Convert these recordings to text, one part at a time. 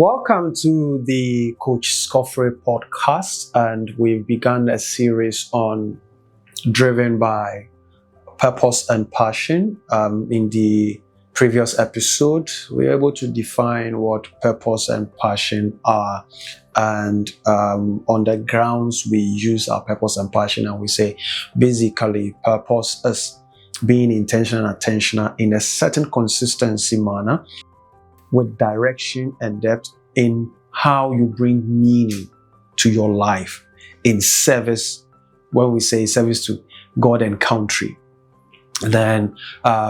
Welcome to the Coach Scofray podcast, and we've begun a series on driven by purpose and passion. In the previous episode, we were able to define what purpose and passion are, and on the grounds we use our purpose and passion, and we say basically purpose is being intentional and attentional in a certain consistency manner, with direction and depth in how you bring meaning to your life in service. When we say service to God and country, then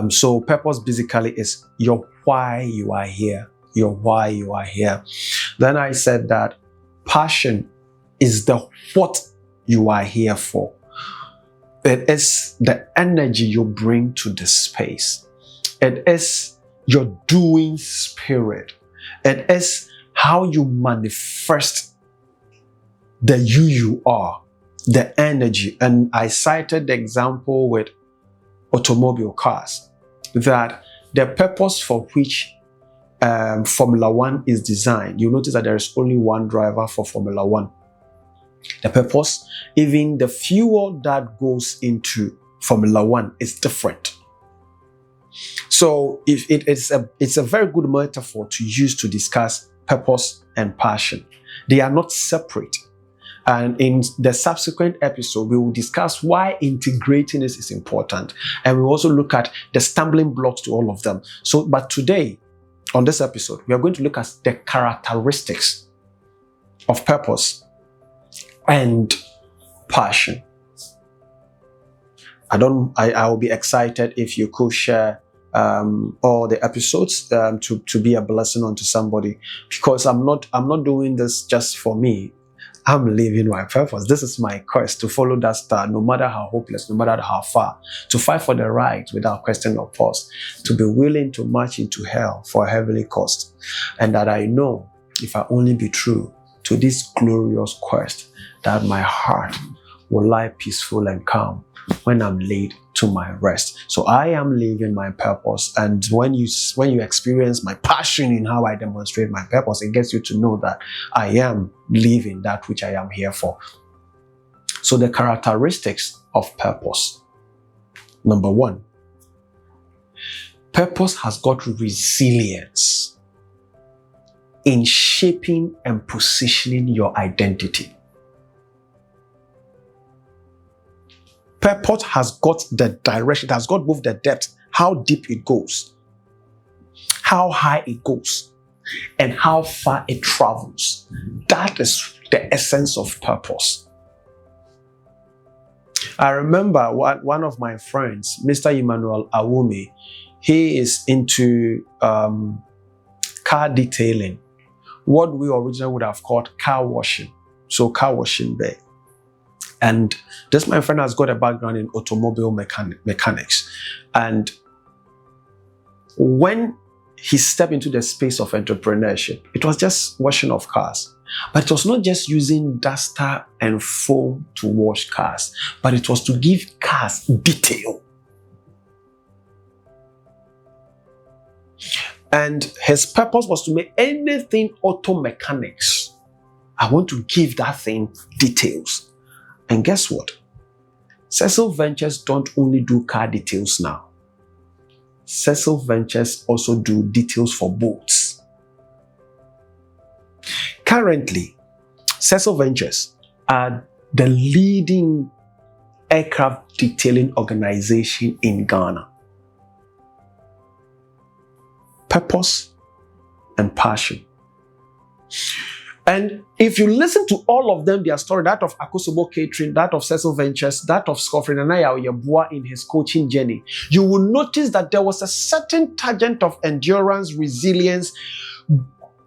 so purpose basically is your why you are here, your why you are here. Then I said that passion is the what you are here for. It is the energy you bring to the space. It is your doing spirit. It is how you manifest the you are, the energy. And I cited the example with automobile cars, that the purpose for which Formula One is designed, you notice that there is only one driver for Formula One. The purpose, even the fuel that goes into Formula One is different. So if it's a very good metaphor to use to discuss purpose and passion. They are not separate. And in the subsequent episode, we will discuss why integrating this is important. And we will also look at the stumbling blocks to all of them. So, but today, on this episode, we are going to look at the characteristics of purpose and passion. I will be excited if you could share all the episodes to be a blessing unto somebody, because I'm not doing this just for me. I'm living my purpose. This is my quest to follow that star, no matter how hopeless, no matter how far, to fight for the right without question or pause, to be willing to march into hell for a heavenly cost, and that I know if I only be true to this glorious quest, that my heart will lie peaceful and calm when I'm laid to my rest. So I am living my purpose. And when you experience my passion in how I demonstrate my purpose, it gets you to know that I am living that which I am here for. So the characteristics of purpose. Number one, purpose has got resilience in shaping and positioning your identity. Purpose has got the direction, it has got both the depth, how deep it goes, how high it goes, and how far it travels. That is the essence of purpose. I remember one of my friends, Mr. Emmanuel Awumi, he is into car detailing, what we originally would have called car washing. So car washing bay. And this, my friend, has got a background in automobile mechanics. And when he stepped into the space of entrepreneurship, it was just washing of cars. But it was not just using duster and foam to wash cars, but it was to give cars detail. And his purpose was to make anything auto mechanics. I want to give that thing details. And guess what? Cecil Ventures don't only do car details now. Cecil Ventures also do details for boats. Currently, Cecil Ventures are the leading aircraft detailing organization in Ghana. Purpose and passion. And if you listen to all of them, their story, that of Akosobo Catering, that of Cecil Ventures, that of Scofray and Yeboah in his coaching journey, you will notice that there was a certain tangent of endurance, resilience,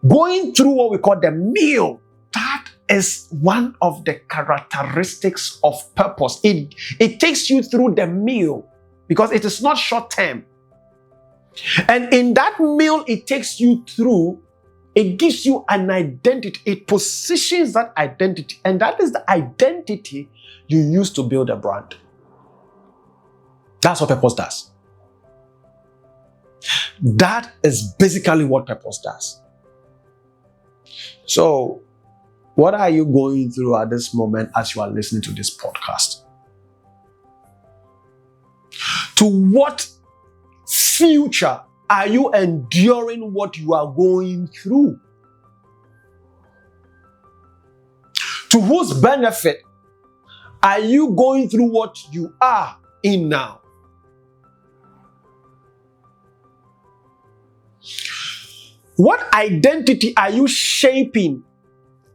going through what we call the meal. That is one of the characteristics of purpose. It takes you through the meal because it is not short term. And in that meal it takes you through, it gives you an identity. It positions that identity. And that is the identity you use to build a brand. That's what purpose does. That is basically what purpose does. So, what are you going through at this moment as you are listening to this podcast? To what future are you enduring what you are going through? To whose benefit are you going through what you are in now? What identity are you shaping?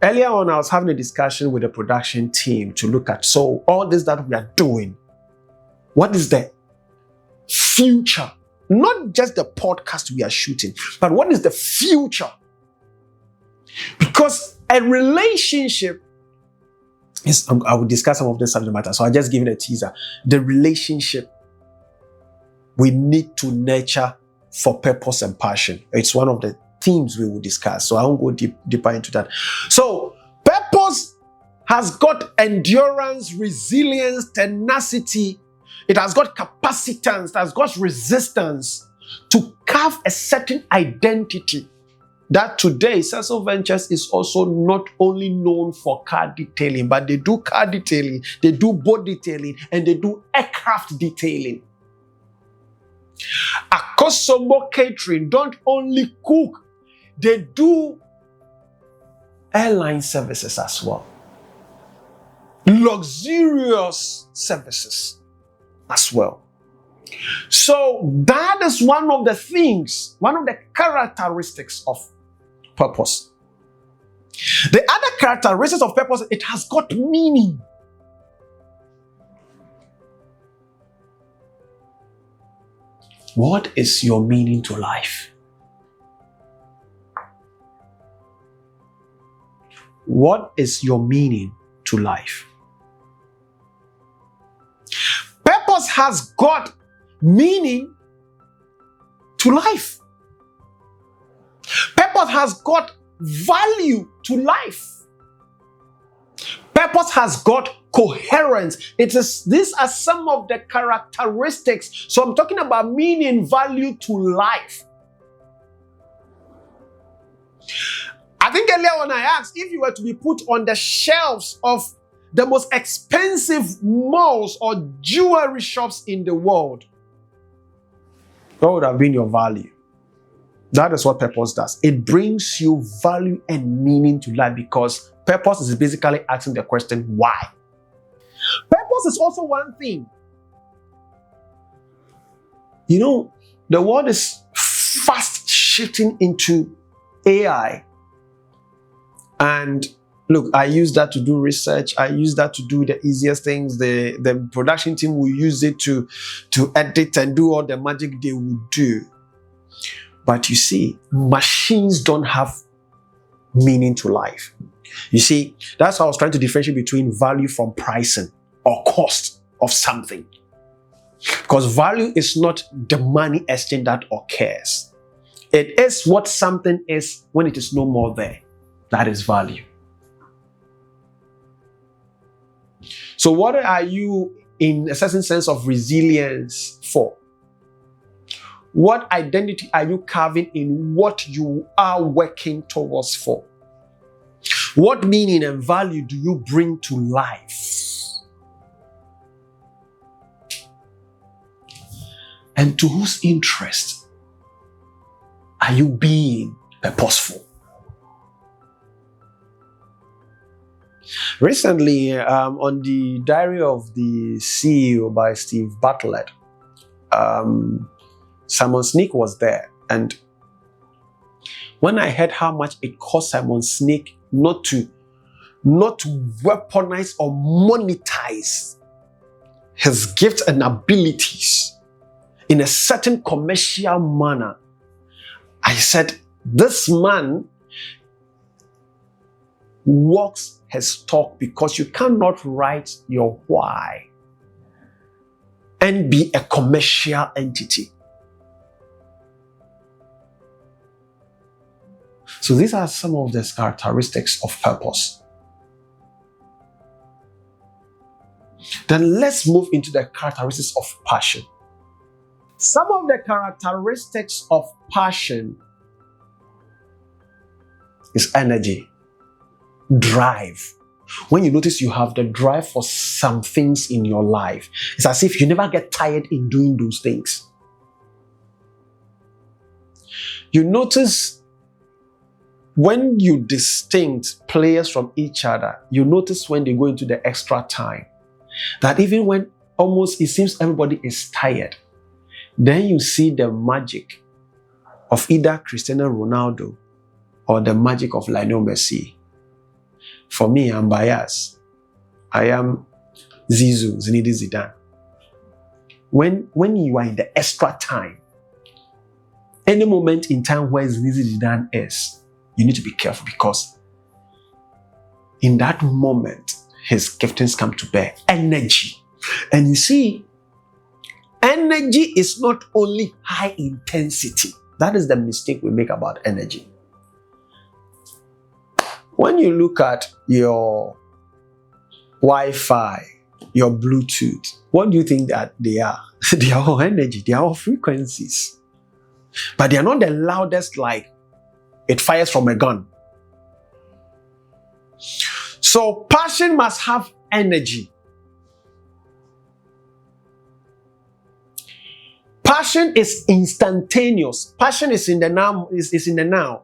Earlier on, I was having a discussion with the production team to look at, so all this that we are doing, what is the future? Not just the podcast we are shooting, but what is the future? Because a relationship is, I will discuss some of this subject matter, so I'll just give it a teaser. The relationship we need to nurture for purpose and passion. It's one of the themes we will discuss, so I won't go deeper into that. So, purpose has got endurance, resilience, tenacity. It has got capacitance, it has got resistance to carve a certain identity that today Cecil Ventures is also not only known for car detailing, but they do car detailing, they do boat detailing, and they do aircraft detailing. Akosombo Catering don't only cook, they do airline services as well. Luxurious services as well. So that is one of the things, one of the characteristics of purpose. The other characteristics of purpose, it has got meaning. What is your meaning to life? What is your meaning to life? Purpose has got meaning to life. Purpose has got value to life. Purpose has got coherence. These are some of the characteristics. So I'm talking about meaning, value to life. I think earlier when I asked if you were to be put on the shelves of the most expensive malls or jewelry shops in the world, what would have been your value? That is what purpose does. It brings you value and meaning to life, because purpose is basically asking the question, why? Purpose is also one thing. You know, the world is fast shifting into AI. And look, I use that to do research. I use that to do the easiest things. The production team will use it to edit and do all the magic they will do. But you see, machines don't have meaning to life. You see, that's how I was trying to differentiate between value from pricing or cost of something. Because value is not the money exchange that occurs. It is what something is when it is no more there. That is value. So what are you, in a certain sense of resilience, for? What identity are you carving in what you are working towards for? What meaning and value do you bring to life? And to whose interest are you being purposeful? Recently, on the Diary of the CEO by Steve Bartlett, Simon Sinek was there. And when I heard how much it cost Simon Sinek not to weaponize or monetize his gifts and abilities in a certain commercial manner, I said, this man walks his talk, because you cannot write your why and be a commercial entity. So these are some of the characteristics of purpose. Then let's move into the characteristics of passion. Some of the characteristics of passion is energy, drive. When you notice you have the drive for some things in your life, it's as if you never get tired in doing those things. You notice when you distinct players from each other, you notice when they go into the extra time, that even when almost it seems everybody is tired, then you see the magic of either Cristiano Ronaldo or the magic of Lionel Messi. For me, I'm biased. I am Zinedine Zidane. When you are in the extra time, any moment in time where Zinedine Zidane is, you need to be careful, because in that moment, his giftings come to bear. Energy. And you see, energy is not only high intensity. That is the mistake we make about energy. When you look at your Wi-Fi, your Bluetooth, what do you think that they are? They are all energy, they are all frequencies. But they are not the loudest, like it fires from a gun. So passion must have energy. Passion is instantaneous. Passion is in the now, is in the now.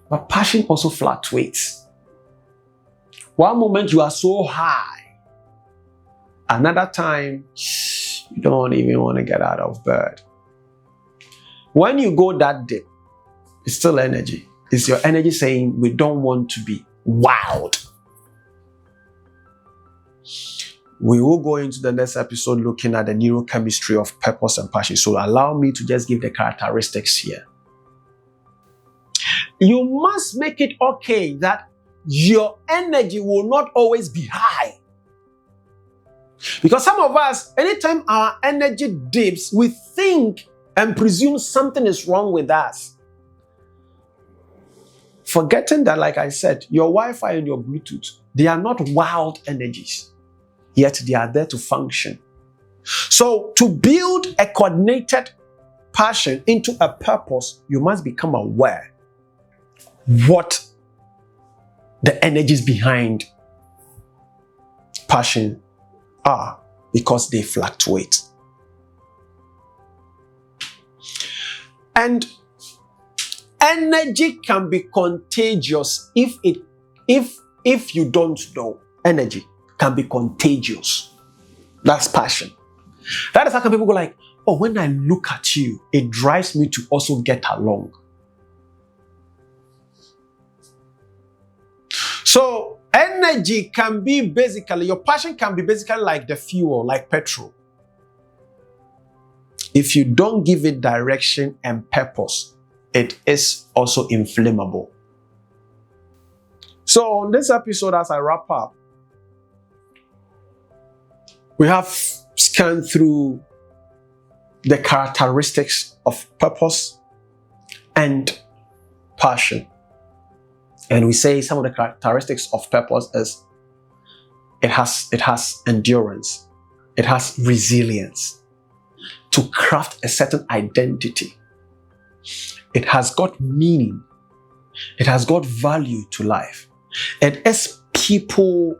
But passion also fluctuates. One moment you are so high, another time you don't even want to get out of bed. When you go that deep, it's still energy. It's your energy saying we don't want to be wild. We will go into the next episode looking at the neurochemistry of purpose and passion. So allow me to just give the characteristics here. You must make it okay that your energy will not always be high. Because some of us, anytime our energy dips, we think and presume something is wrong with us. Forgetting that, like I said, your Wi-Fi and your Bluetooth, they are not wild energies, yet they are there to function. So to build a coordinated passion into a purpose, you must become aware what the energies behind passion are, because they fluctuate. And energy can be contagious if you don't know. Energy can be contagious. That's passion. That is how come people go like, oh, when I look at you, it drives me to also get along. So energy can be basically, your passion can be basically like the fuel, like petrol. If you don't give it direction and purpose, it is also inflammable. So on this episode, as I wrap up, we have scanned through the characteristics of purpose and passion. And we say some of the characteristics of purpose is it has endurance, it has resilience to craft a certain identity. It has got meaning. It has got value to life. It is people,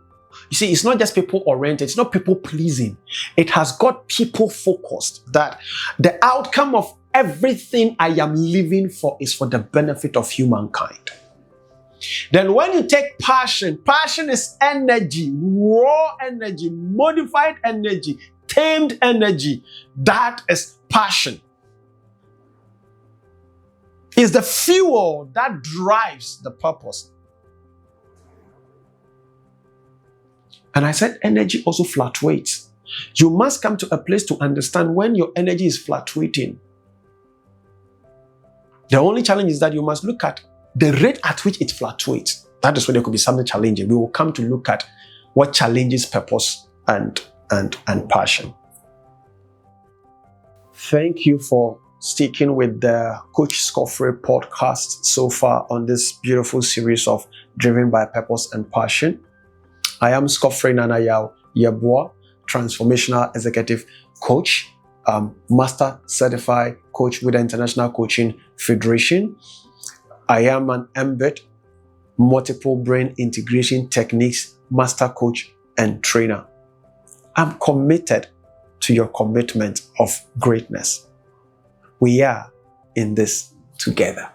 you see, it's not just people oriented, it's not people pleasing. It has got people focused, that the outcome of everything I am living for is for the benefit of humankind. Then when you take passion, passion is energy, raw energy, modified energy, tamed energy. That is passion. It's the fuel that drives the purpose. And I said energy also fluctuates. You must come to a place to understand when your energy is fluctuating. The only challenge is that you must look at the rate at which it fluctuates. That is when there could be something challenging. We will come to look at what challenges purpose and passion. Thank you for sticking with the Coach Scofray podcast so far on this beautiful series of Driven by Purpose and Passion. I am Scofray Nanayao Yeboah, transformational executive coach. Master Certified Coach with the International Coaching Federation. I am an MBIT, Multiple Brain Integration Techniques Master Coach and Trainer. I'm committed to your commitment of greatness. We are in this together.